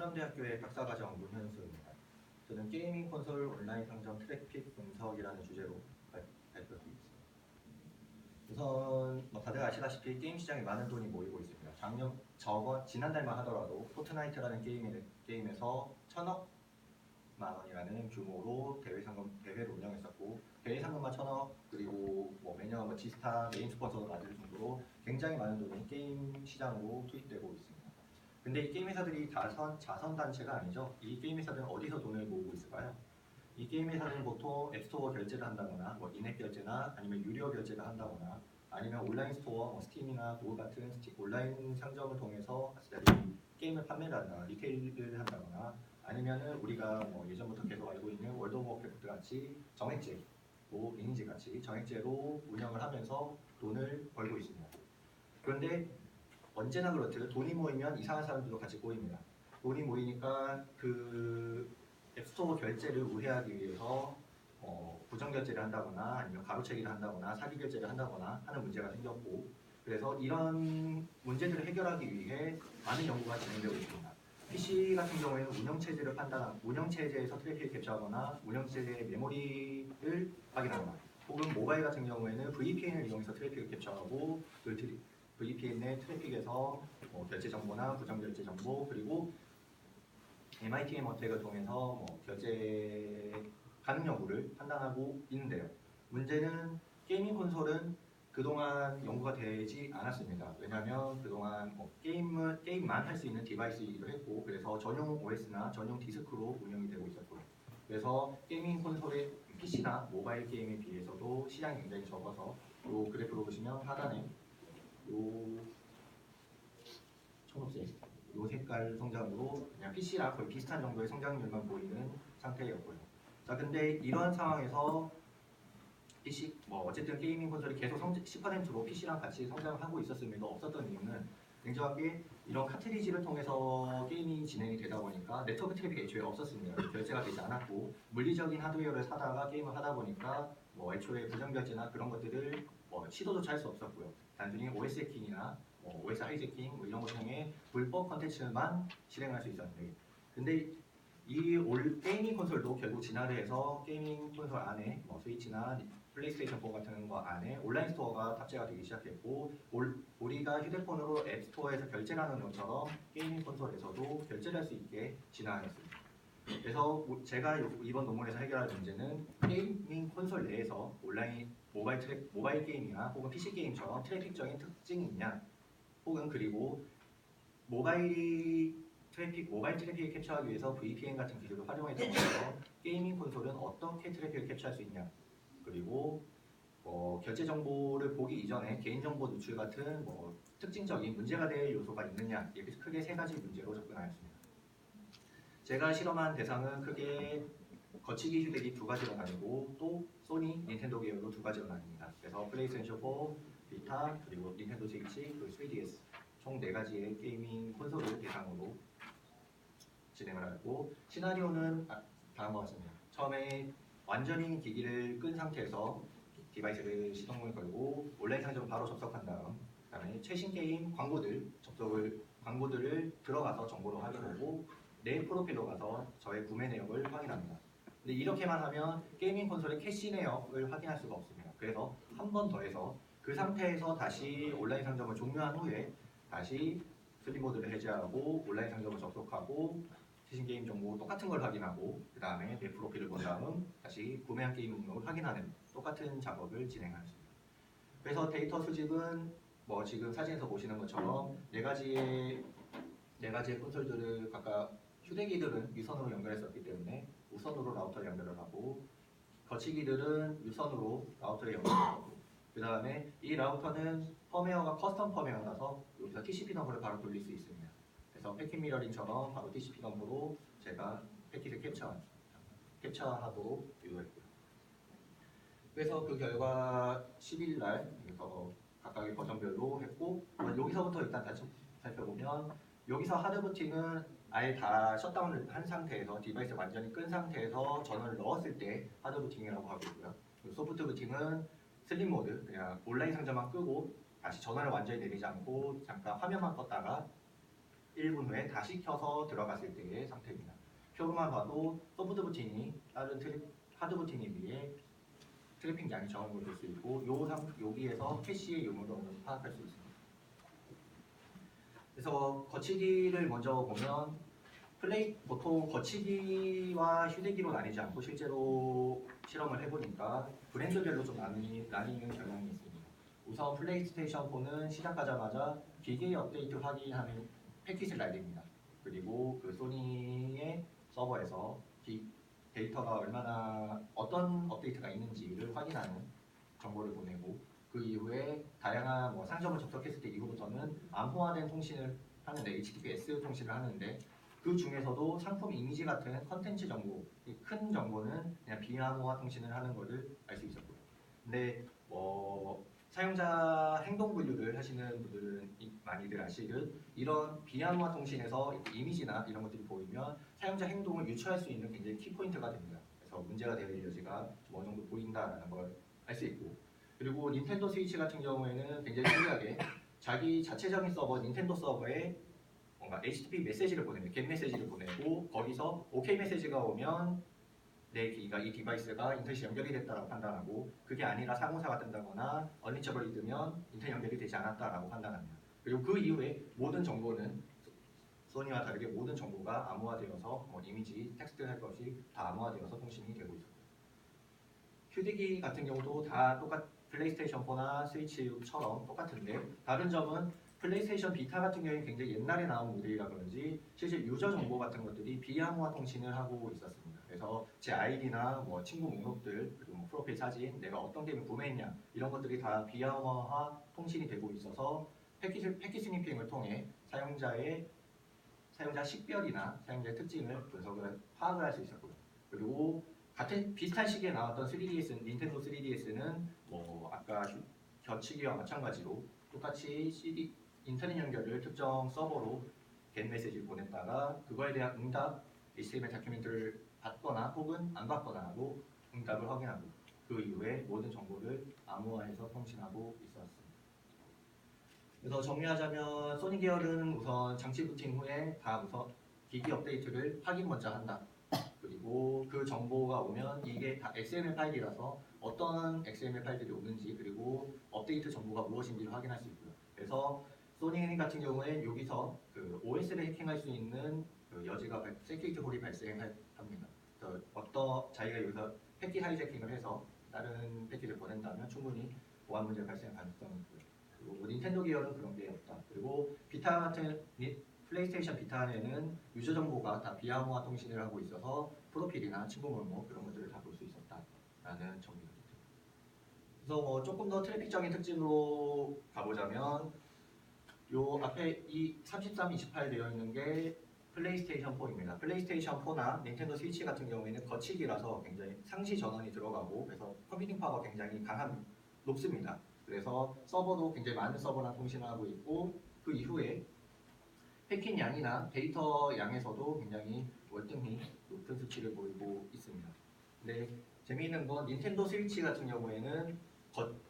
충남대학교의 박사과정 문현수입니다. 저는 게이밍 콘솔 온라인 상점 트래픽 분석이라는 주제로 발표드리겠습니다. 우선 다들 아시다시피 게임 시장에 많은 돈이 모이고 있습니다. 지난달만 하더라도 포트나이트라는 게임에서 1,000억만 원이라는 규모로 대회를 운영했었고, 대회 상금만 1,000억, 그리고 매년 지스타 메인 스폰서도 받을 정도로 굉장히 많은 돈이 게임 시장으로 투입되고 있습니다. 근데 이 게임 회사들이 자선 단체가 아니죠. 이 게임 회사들은 어디서 돈을 모으고 있을까요? 이 게임 회사들은 보통 앱스토어 결제를 한다거나 인앱 결제나 아니면 유료 결제를 한다거나 아니면 온라인 스토어, 스팀이나 도어 같은 온라인 상점을 통해서 게임을 판매를 한다거나 리테일을 한다거나 아니면은 우리가 예전부터 계속 알고 있는 월드 오브 워크래프트 같이 정액제, 리니지 같이 정액제로 운영을 하면서 돈을 벌고 있습니다. 그런데 언제나 그렇듯 돈이 모이면 이상한 사람들도 같이 모입니다. 돈이 모이니까 그 앱스토어 결제를 우회하기 위해서 부정 결제를 한다거나 아니면 가로채기를 한다거나 사기 결제를 한다거나 하는 문제가 생겼고, 그래서 이런 문제들을 해결하기 위해 많은 연구가 진행되고 있습니다. PC 같은 경우에는 운영체제에서 트래픽을 캡처하거나 운영체제의 메모리를 확인한다. 혹은 모바일 같은 경우에는 VPN을 이용해서 트래픽을 캡처하고 VPN의 트래픽에서 결제 정보나 부정 결제 정보, 그리고 MITM 어택을 통해서 결제 가능 여부를 판단하고 있는데요. 문제는 게이밍 콘솔은 그동안 연구가 되지 않았습니다. 왜냐하면 그동안 게임만 할 수 있는 디바이스이기도 했고, 그래서 전용 OS나 전용 디스크로 운영이 되고 있었고요. 그래서 게이밍 콘솔의 PC나 모바일 게임에 비해서도 시장이 굉장히 적어서 이 그래프로 보시면 하단에 초록색 이 색깔 성장으로 그냥 PC랑 거의 비슷한 정도의 성장률만 보이는 상태였고요. 자, 근데 이런 상황에서 PC 어쨌든 게이밍 콘솔이 계속 10%로 PC랑 같이 성장하고 있었음에도 없었던 이유는 냉정하게 이런 카트리지를 통해서 게임이 진행이 되다 보니까 네트워크 트래픽이 애초에 없었습니다. 결제가 되지 않았고, 물리적인 하드웨어를 사다가 게임을 하다 보니까 애초에 부정 결제나 그런 것들을 시도조차 할 수 없었고요. 단순히 OS 해킹이나 OS 하이제킹 이런 것 통해 불법 컨텐츠만 실행할 수 있었는데, 근데 이 게이밍 콘솔도 결국 진화를 해서 게이밍 콘솔 안에 스위치나 플레이스테이션 4 같은 거 안에 온라인 스토어가 탑재가 되기 시작했고, 우리가 휴대폰으로 앱 스토어에서 결제를 하는 것처럼 게이밍 콘솔에서도 결제를 할 수 있게 진화했습니다. 그래서 제가 이번 논문에서 해결할 문제는 게이밍 콘솔 내에서 모바일 게임이나 혹은 PC 게임처럼 트래픽적인 특징이 있냐, 혹은 그리고 모바일 트래픽을 캡처하기 위해서 VPN 같은 기술을 활용해서 게이밍 콘솔은 어떻게 트래픽을 캡처할 수 있냐, 그리고 결제 정보를 보기 이전에 개인정보 누출 같은 특징적인 문제가 될 요소가 있느냐, 이렇게 크게 세 가지 문제로 접근하였습니다. 제가 실험한 대상은 크게 거치기 휴대기 2가지로 나뉘고, 또 소니, 닌텐도 계열로 2가지로 나뉩니다. 그래서 플레이스테이션 4, 비타, 그리고 닌텐도 스위치, 그리고 3DS 총 4가지의 게이밍 콘솔을 대상으로 진행을 하고, 시나리오는 다음과 같습니다. 처음에 완전히 기기를 끈 상태에서 디바이스를 시동을 걸고 온라인 상점을 바로 접속한 다음, 그다음에 최신 게임 광고들을 들어가서 정보를 확인하고 내 프로필로 가서 저의 구매 내역을 확인합니다. 근데 이렇게만 하면 게이밍 콘솔의 캐시 내역을 확인할 수가 없습니다. 그래서 한 번 더 해서 그 상태에서 다시 온라인 상점을 종료한 후에 다시 슬립 모드를 해제하고 온라인 상점을 접속하고 최신 게임 정보 똑같은 걸 확인하고, 그 다음에 내 프로필을 본 다음 다시 구매한 게임 목록을 확인하는 똑같은 작업을 진행하였습니다. 그래서 데이터 수집은 지금 사진에서 보시는 것처럼 네 가지의 콘솔들을 각각 휴대기들은 유선으로 연결했었기 때문에 무선으로 라우터를 연결을 하고, 거치기들은 유선으로 라우터에 연결을 하고, 그 다음에 이 라우터는 펌웨어가 커스텀 펌웨어라서 여기서 TCP 넘버를 바로 돌릴 수 있습니다. 그래서 패킷 미러링처럼 바로 TCP 넘버로 제가 패킷을 캡처하도록 유도했고요. 그래서 그 결과 10일 날 각각의 버전별로 했고, 여기서부터 일단 다시 살펴보면, 여기서 하드부팅은 아예 다 셧다운을 한 상태에서 디바이스 완전히 끈 상태에서 전원을 넣었을 때 하드부팅이라고 하고 있고요. 소프트 부팅은 슬립 모드, 그냥 온라인 상점만 끄고 다시 전원을 완전히 내리지 않고 잠깐 화면만 껐다가 1분 후에 다시 켜서 들어갔을 때의 상태입니다. 표로만 봐도 소프트 부팅이 다른 하드 부팅에 비해 트래픽 양이 적은 걸 볼 수 있고 여기에서 캐시의 유무를 파악할 수 있습니다. 그래서 거치기를 먼저 보면 보통 거치기와 휴대기로 나뉘지 않고 실제로 실험을 해보니까 브랜드별로 좀 나뉘는 경향이 있습니다. 우선 플레이스테이션 4는 시작하자마자 기기 업데이트 확인하는 패킷을 날립니다. 그리고 그 소니의 서버에서 데이터가 어떤 업데이트가 있는지를 확인하는 정보를 보내고 그 이후에 다양한 상점을 접속했을 때 이후부터는 암호화된 통신을 하는데 HTTPS 통신을 하는데 그 중에서도 상품 이미지 같은 컨텐츠 정보, 큰 정보는 그냥 비암호화 통신을 하는 것을 알 수 있었고요. 근데 사용자 행동 분류를 하시는 분들은 많이들 아시듯 이런 비암호화 통신에서 이미지나 이런 것들이 보이면 사용자 행동을 유추할 수 있는 굉장히 키포인트가 됩니다. 그래서 문제가 될 여지가 좀 어느 정도 보인다라는 걸 알 수 있고 그리고 닌텐도 스위치 같은 경우에는 굉장히 특이하게 자기 자체적인 서버 닌텐도 서버에 뭔가 HTTP 메시지를 보냅니다. 겟 메시지를 보내고 거기서 OK 메시지가 오면 이 디바이스가 인터넷이 연결이 됐다라고 판단하고 그게 아니라 상호사가 뜬다거나 언리처블이 뜨면 인터넷 연결이 되지 않았다라고 판단합니다. 그리고 그 이후에 모든 정보는 소니와 다르게 모든 정보가 암호화되어서 이미지, 텍스트 할 것이 다 암호화되어서 통신이 되고 있습니다. 휴대기 같은 경우도 다 플레이스테이션 4나 스위치처럼 똑같은데 다른 점은 플레이스테이션 비타 같은 경우에 굉장히 옛날에 나온 모델이라 그런지 실제 유저 정보 같은 것들이 비암호화 통신을 하고 있었습니다. 그래서 제 아이디나 친구 목록들 그리고 프로필 사진, 내가 어떤 게임을 구매했냐 이런 것들이 다 비암호화 통신이 되고 있어서 패킷 스니핑을 통해 사용자 식별이나 사용자의 특징을 파악을 할 수 있었고요. 그리고 비슷한 시기에 나왔던 3DS, 닌텐도 3DS는 아까 겹치기와 마찬가지로 똑같이 인터넷 연결을 특정 서버로 겟 메시지를 보냈다가 그거에 대한 응답, HTML 다큐멘트를 받거나 혹은 안 받거나 하고 응답을 확인하고 그 이후에 모든 정보를 암호화해서 통신하고 있었습니다. 그래서 정리하자면 소니 계열은 우선 장치 부팅 후에 다 우선 기기 업데이트를 확인 먼저 한다. 그리고 그 정보가 오면 이게 다 XML 파일이라서 어떤 XML 파일들이 오는지 그리고 업데이트 정보가 무엇인지를 확인할 수 있고요. 그래서 소니 같은 경우에 여기서 그 OS를 해킹할 수 있는 그 여지가 세큐리티 홀이 발생합니다. 그래서 자기가 여기서 패킷 하이제킹을 해서 다른 패킷을 보낸다면 충분히 보안 문제 발생 가능성이 있고요. 그리고 닌텐도 계열은 그런 게 없다. 그리고 비타 같은 플레이스테이션 비타에는 유저 정보가 다 비암호화 통신을 하고 있어서 프로필이나 친구 목록 그런 것들을 다 볼 수 있었다라는 정리가 됩니다. 그래서 조금 더 트래픽적인 특징으로 가보자면 요 앞에 이 33, 28 되어 있는 게 플레이스테이션 4입니다. 플레이스테이션 4나 닌텐도 스위치 같은 경우에는 거치기라서 굉장히 상시 전원이 들어가고 그래서 컴퓨팅 파워가 굉장히 높습니다. 그래서 서버도 굉장히 많은 서버랑 통신을 하고 있고 그 이후에 패킷 양이나 데이터 양에서도 굉장히 월등히 높은 수치를 보이고 있습니다. 근데 재미있는 건 닌텐도 스위치 같은 경우에는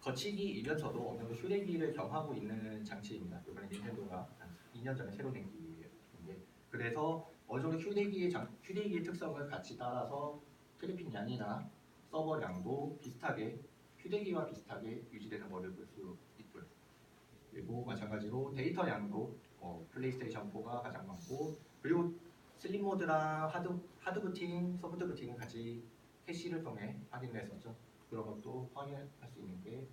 거치기이면서도 어느 정도 휴대기를 겸하고 있는 장치입니다. 이번에 닌텐도가 2년 전에 새로 낸 기기예요. 그래서 어느 정도 휴대기의 특성을 같이 따라서 트래픽 양이나 서버 양도 휴대기와 비슷하게 유지되는 것을 볼 수 있고요. 그리고 마찬가지로 데이터 양도 플레이스테이션 4가 가장 많고 그리고 슬림 모드랑 하드 부팅, 소프트 부팅은 같이 캐시를 통해 확인을 했었죠. 그런 것도 확인할 수 있는 게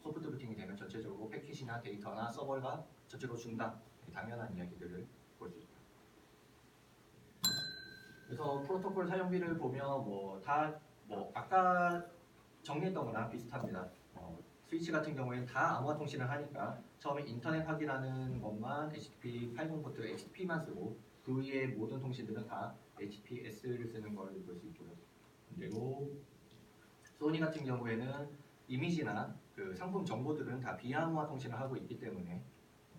소프트 부팅이 되면 전체적으로 패킷이나 데이터나 서버가 전체적으로 준다. 당연한 이야기들을 볼 수 있다. 그래서 프로토콜 사용비를 보면 아까 정리했던 거랑 비슷합니다. 스위치 같은 경우에는 다 암호화 통신을 하니까 처음에 인터넷 확인하는 것만 HTTP 80 포트 HTTP만 쓰고 그 위에 모든 통신들은 다 HTTPS를 쓰는 걸 볼 수 있고요. 그리고 소니 같은 경우에는 이미지나 그 상품 정보들은 다 비암호화 통신을 하고 있기 때문에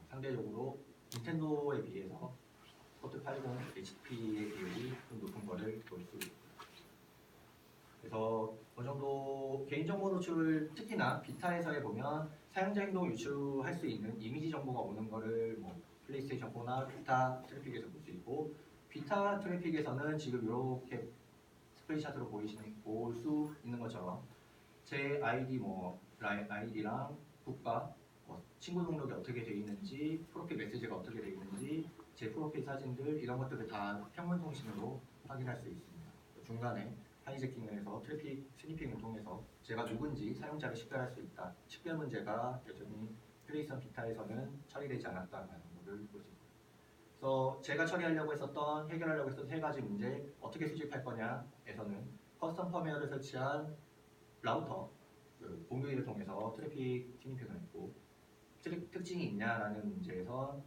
상대적으로 닌텐도에 비해서 포트 80 HTTP의 비율이 좀 높은 것을 볼 수 있습니다. 그래서 어느 정도 개인정보 노출 특히나 비타에서 보면 사용자 행동 유추할 수 있는 이미지 정보가 오는 거를 플레이스테이션 4나 비타 트래픽에서 볼 수 있고 비타 트래픽에서는 지금 이렇게 스크린샷으로 볼 수 있는 것처럼 제 아이디 아이디랑 국가 친구 등록이 어떻게 되어 있는지 프로필 메시지가 어떻게 되어 있는지 제 프로필 사진들 이런 것들을 다 평문 통신으로 확인할 수 있습니다. 중간에 하이제킹을 해서 트래픽 스니핑을 통해서 제가 누군지 사용자를 식별할 수 있다. 식별 문제가 여전히 플레이스테이션 비타에서는 처리되지 않았다는 것을 볼 수 있습니다. 그래서 제가 처리하려고 했었던 해결하려고 했었던 세 가지 문제 어떻게 수집할 거냐에서는 커스텀 펌웨어를 설치한 라우터 공유기를 통해서 트래픽 스니핑을 했고 특징이 있냐라는 문제에서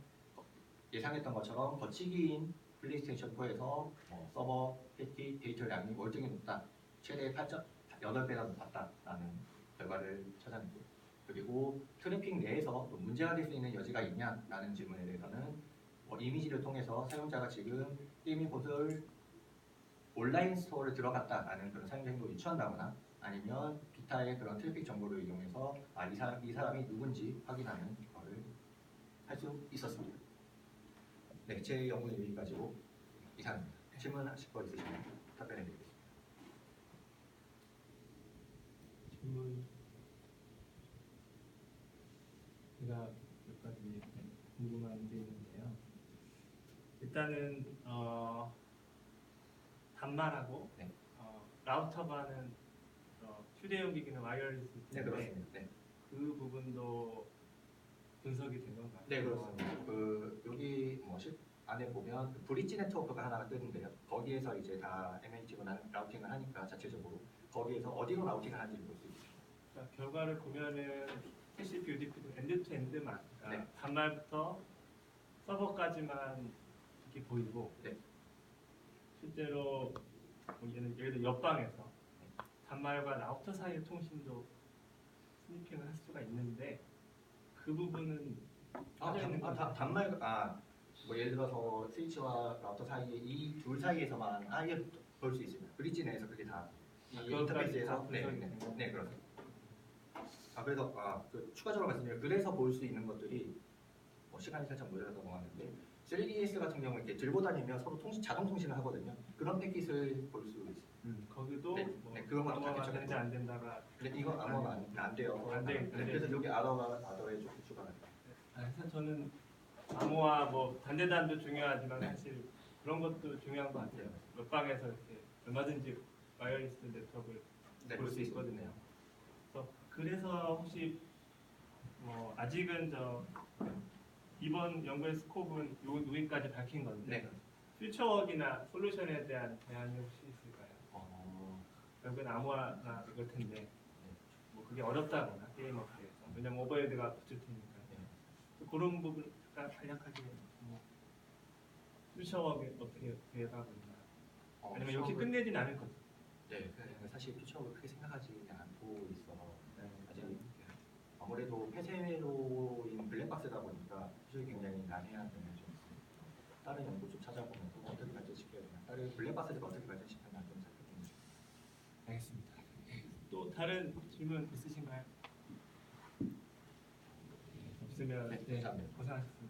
예상했던 것처럼 거치기인 플레이스테이션 4에서 서버 패킷 데이터량이 월등히 높다. 최대 8.8배나 높았다라는 결과를 찾아냈고 그리고 트래픽 내에서 또 문제가 될 수 있는 여지가 있냐라는 질문에 대해서는 이미지를 통해서 사용자가 지금 게이밍 콘솔 온라인 스토어를 들어갔다라는 그런 사용자 행동을 유추한다거나 아니면 비타의 그런 트래픽 정보를 이용해서 이 사람이 누군지 확인하는 것을 할 수 있었습니다. 네, 제 연구는 여기까지고 이상입니다. 질문하실 거 있으시면 답변해 드리겠습니다. 질문 제가 몇 가지 궁금한 게 있는데요. 일단은 단말하고 네. 라우터가는 휴대용 기기는 와이어리스 네, 그렇습니다. 네. 그 부분도 분석이 된 건가요? 네, 그렇습니다. 여기 안에 보면 브릿지 네트워크가 하나가 뜨는데요. 거기에서 이제 다 MH고 라우팅을 하니까 자체적으로 거기에서 어디로 라우팅을 하는지를 볼 수 있습니다. 그러니까 결과를 보면은 TCP, UDP도 엔드 투 엔드만 그러니까 네. 단말부터 서버까지만 이렇게 보이고 네. 실제로 예를 들어 옆방에서 단말과 라우터 사이의 통신도 스니핑을 할 수가 있는데 그 부분은 단말 예를 들어서 스위치와 라우터 사이에 이 둘 사이에서만 아예 볼 수 있습니다. 브릿지 내에서 그게 다 이 인터페이스에서 네, 그렇습니다. 그래서 추가적으로 말씀드리면 그래서 볼 수 있는 것들이 시간이 살짝 모자라서 넘어갔는데 3DS 같은 경우 이렇게 들고 다니면 서로 자동 통신을 하거든요. 그런 패킷을 볼 수 있습니다. 거기도 그런 것도 다 암호화가 괜찮고. 되는지 안 된다가 근데 이거 암호가 안 돼요. 안 돼. 그래서 여기 아더에 좀 추가합니다. 그래서 저는 암호화 단대단도 중요하지만 네. 사실 그런 것도 중요한 것 같아요. 옆방에서 이렇게 얼마든지 와이어리스 네트워크를 볼 수 있거든요. 그래서 혹시 아직은 이번 연구의 스코프는 여기까지 밝힌 건데 네. 퓨처워크나 솔루션에 대한 대안이 혹시 있을까요? 결국엔 암호화나 이걸 텐데 그게 어렵다거나 게임 업계에서 왜냐면 오버헤드가 붙을 테니까 그런 부분 간략하게 퓨처워크 어떻게 대응하고 있나 아니면 여기 끝내진 않을 거죠? 네, 사실 퓨처워크 크게 생각하지 않고 있어서 아직 아무래도 폐쇄로인 블랙박스다 보니까 퓨처워크 굉장히 난해한 점이 좀 있습니다. 다른 연구 좀 찾아보면서 어떻게 발전시켜야 되나 다른 블랙박스들을 어떻게 발전시켜야 되나 좀 살펴보는 중. 알겠습니다. 또 다른 질문 있으신가요? 없으면 네, 감사합니다. 고생하셨습니다.